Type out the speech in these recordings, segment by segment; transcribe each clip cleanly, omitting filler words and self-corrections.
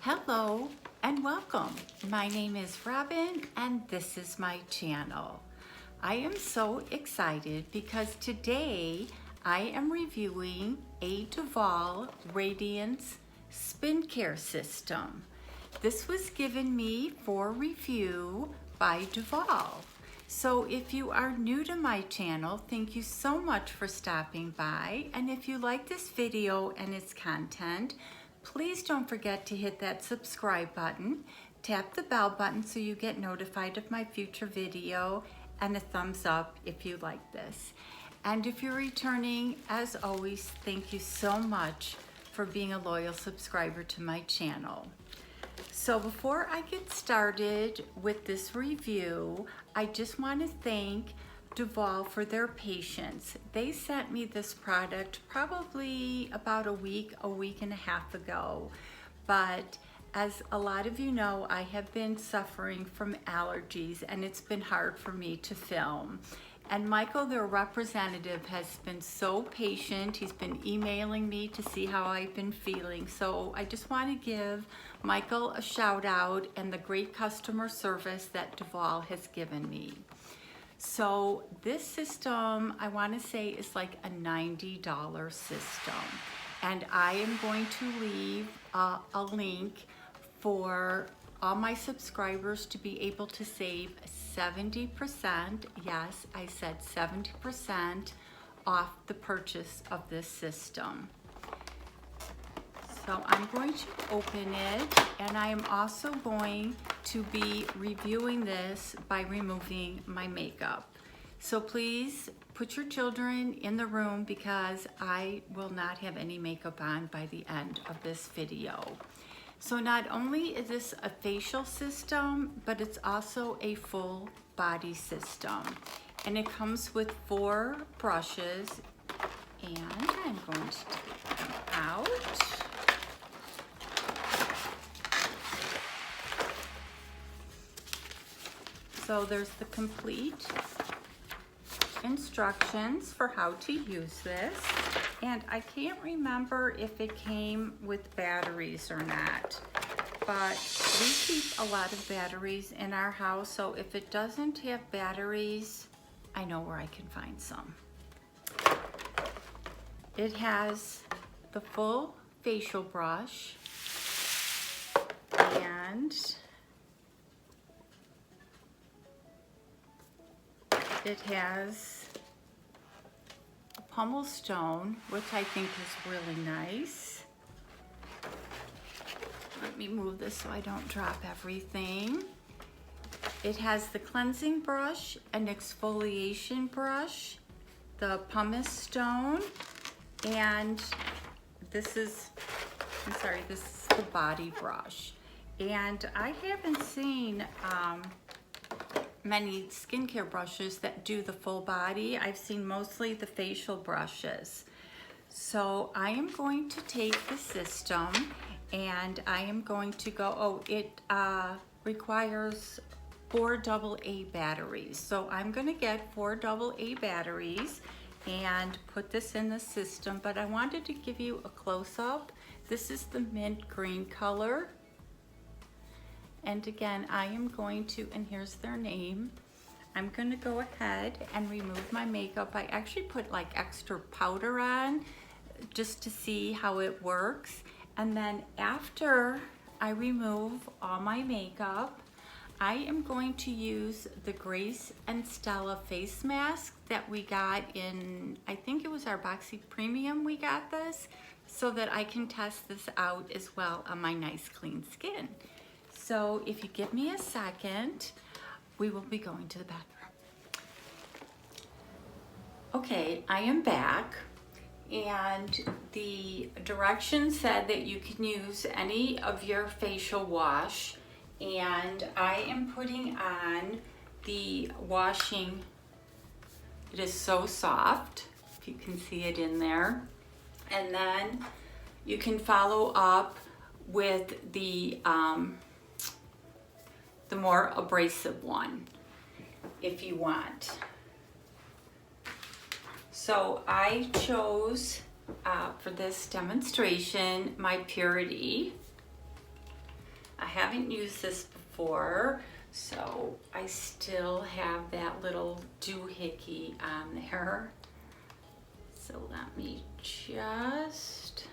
Hello and welcome. My name is Robin and this is my channel. I am so excited because today I am reviewing a Duvolle Radiance Spin Care system. This was given me for review by Duvolle. So if you are new to my channel, thank you so much for stopping by. And if you like this video and its content, please don't forget to hit that subscribe button, tap the bell button so you get notified of my future video, and a thumbs up if you like this. And if you're returning, as always, thank you so much for being a loyal subscriber to my channel. So before I get started with this review, I just want to thank Duvolle for their patience. They sent me this product probably about a week and a half ago. But as a lot of you know, I have been suffering from allergies and it's been hard for me to film. And Michael, their representative, has been so patient. He's been emailing me to see how I've been feeling. So I just want to give Michael a shout out and the great customer service that Duvolle has given me. So this system, I want to say, is like a $90 system. And I am going to leave a link for all my subscribers to be able to save 70%, yes, I said 70% off the purchase of this system. So I'm going to open it, and I am also going to be reviewing this by removing my makeup. So please put your children in the room because I will not have any makeup on by the end of this video. So not only is this a facial system, but it's also a full body system. And it comes with 4 brushes, and I'm going to take them out. So there's the complete instructions for how to use this. And I can't remember if it came with batteries or not, but we keep a lot of batteries in our house. So if it doesn't have batteries, I know where I can find some. It has the full facial brush, and it has a pumice stone, which I think is really nice. Let me move this so I don't drop everything. It has the cleansing brush, an exfoliation brush, the pumice stone, and this is the body brush. And I haven't seen many skincare brushes that do the full body. I've seen mostly the facial brushes. So I am going to take the system and I am going to go, it requires 4 AA batteries. So I'm gonna get 4 AA batteries and put this in the system, but I wanted to give you a close-up. This is the mint green color. And again, I am going to, and here's their name, I'm going to go ahead and remove my makeup. I actually put like extra powder on just to see how it works. And then after I remove all my makeup, I am going to use the Grace and Stella face mask that we got in, I think it was our Boxy Premium we got this, so that I can test this out as well on my nice clean skin. So if you give me a second, we will be going to the bathroom. Okay, I am back, and the directions said that you can use any of your facial wash, and I am putting on the washing. It is so soft, if you can see it in there. And then you can follow up with the more abrasive one if you want. So I chose for this demonstration my Purity, I haven't used this before, so I still have that little doohickey on there. So let me just...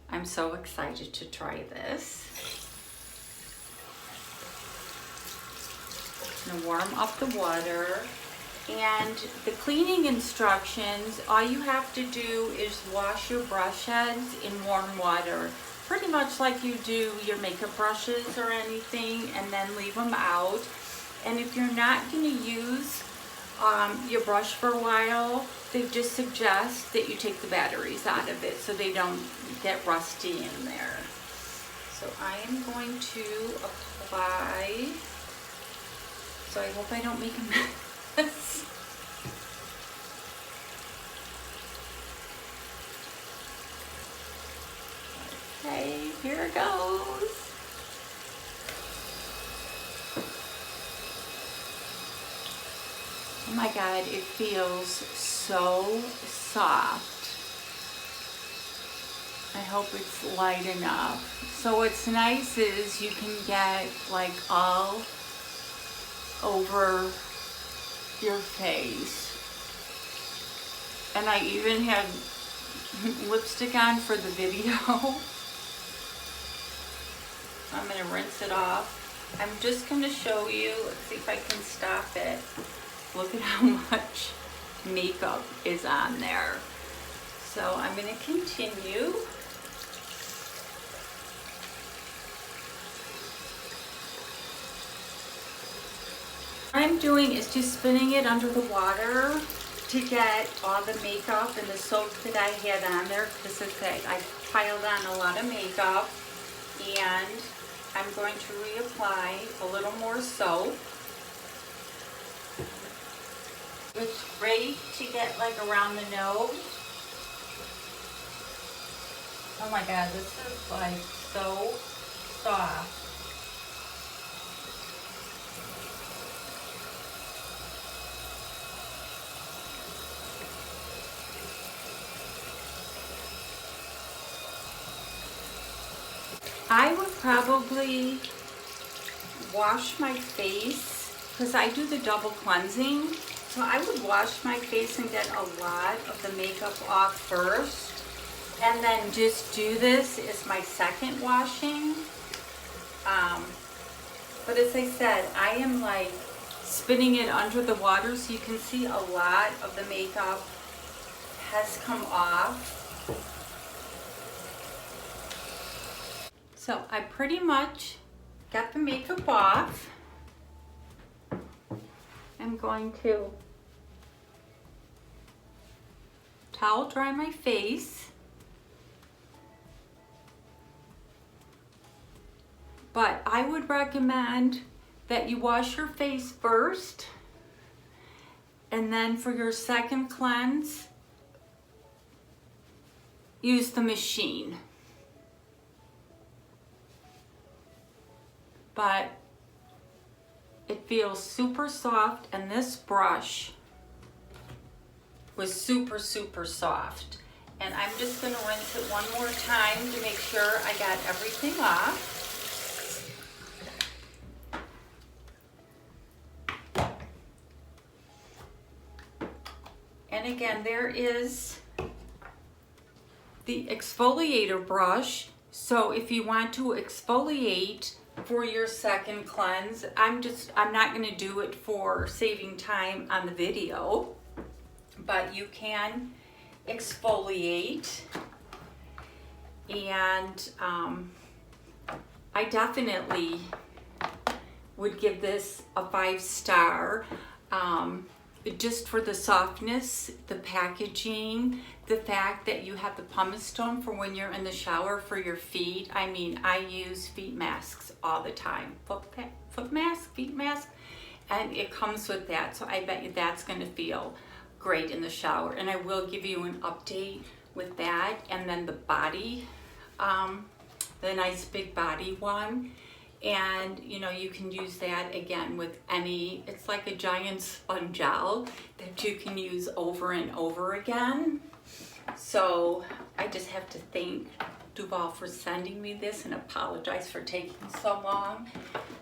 I'm so excited to try this. I'm gonna warm up the water. And the cleaning instructions, all you have to do is wash your brush heads in warm water, pretty much like you do your makeup brushes or anything, and then leave them out. And if you're not going to use your brush for a while, they just suggest that you take the batteries out of it so they don't get rusty in there. So I am going to apply, so I hope I don't make a mess. Okay, here it goes. Oh my God, it feels so soft. I hope it's light enough. So what's nice is you can get like all over your face. And I even had lipstick on for the video. I'm gonna rinse it off. I'm just gonna show you, let's see if I can stop it. Look at how much makeup is on there. So I'm gonna continue. What I'm doing is just spinning it under the water to get all the makeup and the soap that I had on there, because I piled on a lot of makeup, and I'm going to reapply a little more soap. It's great to get like around the nose. Oh my God, this is like so soft. I would probably wash my face, because I do the double cleansing. So I would wash my face and get a lot of the makeup off first, and then just do this as my second washing. But as I said, I am like spinning it under the water so you can see a lot of the makeup has come off. So I pretty much got the makeup off. I'm going to towel dry my face. But I would recommend that you wash your face first, and then for your second cleanse, use the machine. But it feels super soft, and this brush was super, super soft. And I'm just gonna rinse it one more time to make sure I got everything off. And again, there is the exfoliator brush. So if you want to exfoliate for your second cleanse, I'm not going to do it for saving time on the video, but you can exfoliate. And I definitely would give this a 5-star, just for the softness, the packaging, the fact that you have the pumice stone for when you're in the shower for your feet. I mean, I use feet masks all the time. Foot mask, feet mask, and it comes with that. So I bet you that's gonna feel great in the shower. And I will give you an update with that. And then the body, the nice big body one, And you know, you can use that again with any, it's like a giant sponge gel that you can use over and over again. So I just have to thank Duvolle for sending me this and apologize for taking so long,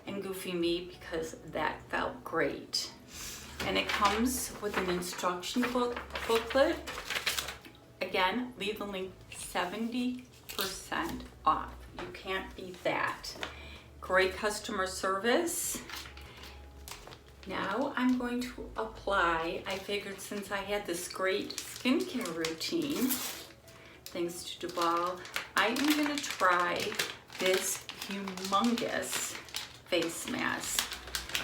and Goofy Me, because that felt great. And it comes with an instruction booklet. Again, leave the link, 70% off. You can't beat that. Great customer service. Now I'm going to apply, I figured since I had this great skincare routine, thanks to Duvolle, I am going to try this humongous face mask.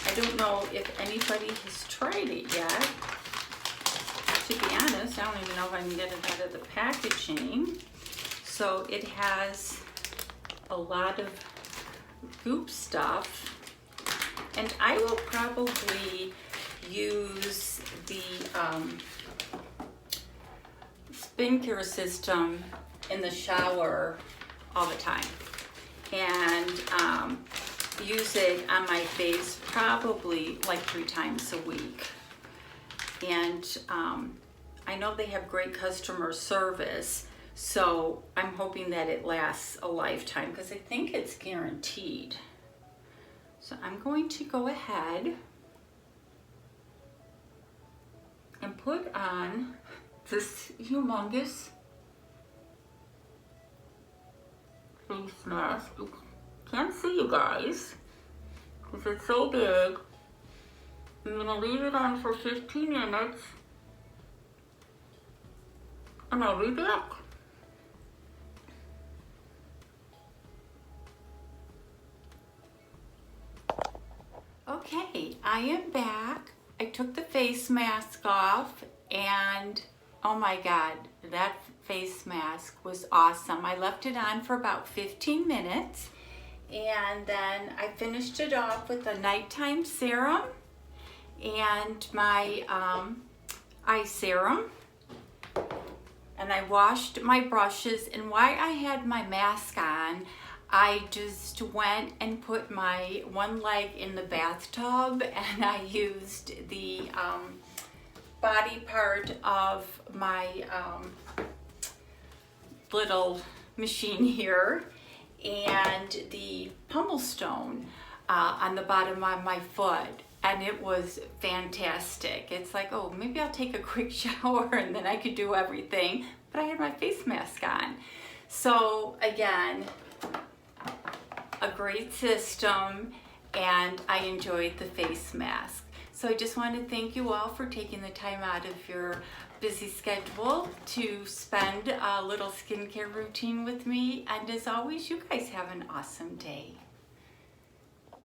I don't know if anybody has tried it yet. To be honest, I don't even know if I can get it out of the packaging. So it has a lot of goop stuff. And I will probably use the Spin Care system in the shower all the time, and use it on my face probably like 3 times a week. And I know they have great customer service, so I'm hoping that it lasts a lifetime because I think it's guaranteed. So I'm going to go ahead and put on this humongous face mask. You can't see, you guys, because it's so big. I'm gonna leave it on for 15 minutes and I'll be back. Okay, I am back. I took the face mask off and oh my God, that face mask was awesome. I left it on for about 15 minutes and then I finished it off with a nighttime serum and my eye serum. And I washed my brushes, and while I had my mask on, I just went and put my one leg in the bathtub and I used the body part of my little machine here and the pumice stone on the bottom of my foot, and it was fantastic. It's like, oh, maybe I'll take a quick shower and then I could do everything, but I had my face mask on. So again, a great system, and I enjoyed the face mask. So I just want to thank you all for taking the time out of your busy schedule to spend a little skincare routine with me. And as always, you guys have an awesome day.